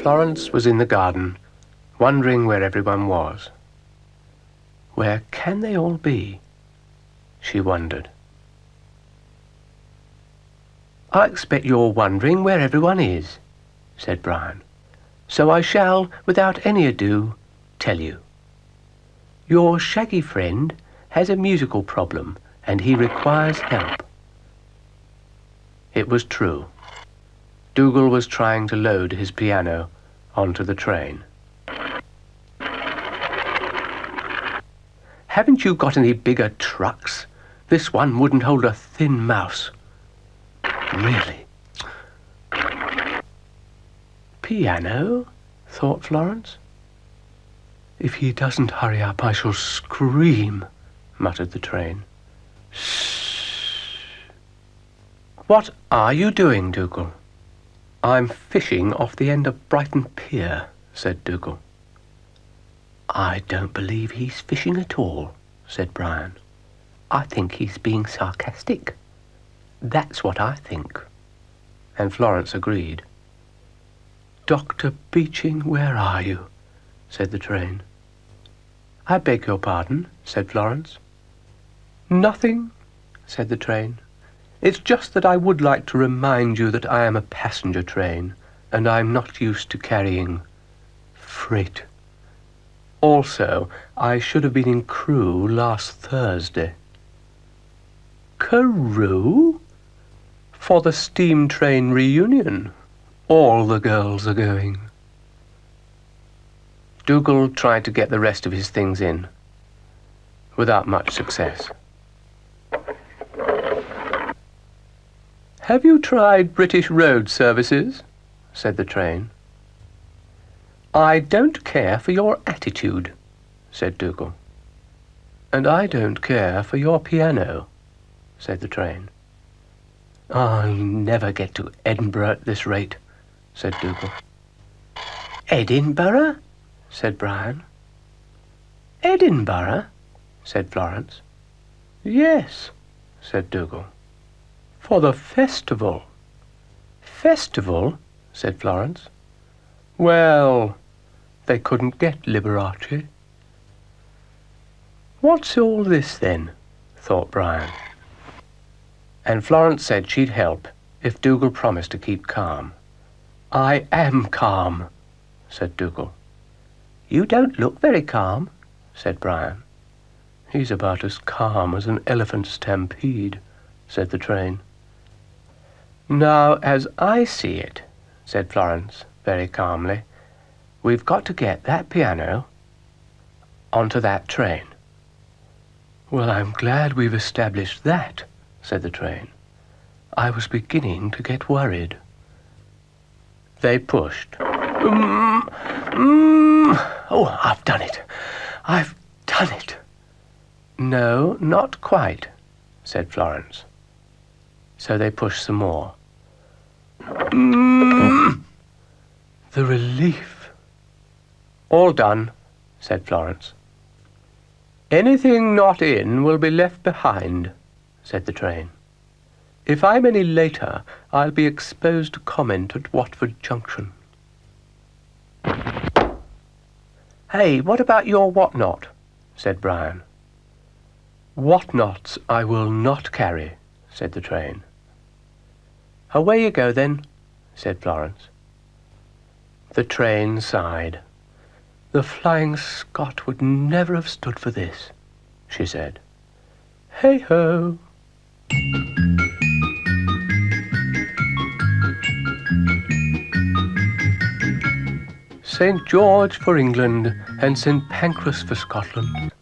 Florence was in the garden, wondering where everyone was. Where can they all be? She wondered. I expect you're wondering where everyone is, said Brian. So I shall, without any ado, tell you. Your shaggy friend has a musical problem, and he requires help. It was true. Dougal was trying to load his piano onto the train. Haven't you got any bigger trucks? This one wouldn't hold a thin mouse. Really? Piano? Thought Florence. If he doesn't hurry up, I shall scream, muttered the train. Shh. What are you doing, Dougal? I'm fishing off the end of Brighton Pier, said Dougal. I don't believe he's fishing at all, said Brian. I think he's being sarcastic. That's what I think. And Florence agreed. Dr. Beeching, where are you? Said the train. I beg your pardon, said Florence. Nothing, said the train. It's just that I would like to remind you that I am a passenger train, and I'm not used to carrying freight. Also, I should have been in Crewe last Thursday. Crewe? For the steam train reunion. All the girls are going. Dougal tried to get the rest of his things in, without much success. Have you tried British road services? Said the train. I don't care for your attitude, said Dougal. And I don't care for your piano, said the train. I'll never get to Edinburgh at this rate, said Dougal. Edinburgh? Said Brian. Edinburgh? Said Florence. Yes, said Dougal. For the festival. Festival? Said Florence. Well, they couldn't get Liberace. What's all this then? Thought Brian. And Florence said she'd help if Dougal promised to keep calm. I am calm, said Dougal. You don't look very calm, said Brian. He's about as calm as an elephant stampede, said the train. Now, as I see it, said Florence very calmly, we've got to get that piano onto that train. Well, I'm glad we've established that, said the train. I was beginning to get worried. They pushed. Oh, I've done it. I've done it. No, not quite, said Florence. So they pushed some more. The relief. All done, said Florence. Anything not in will be left behind, said the train. If I'm any later, I'll be exposed to comment at Watford Junction. Hey, what about your whatnot? Said Brian. Whatnots I will not carry, said the train. Away you go then, said Florence. The train sighed. The Flying Scot would never have stood for this, she said. Hey-ho. St. George for England and St. Pancras for Scotland.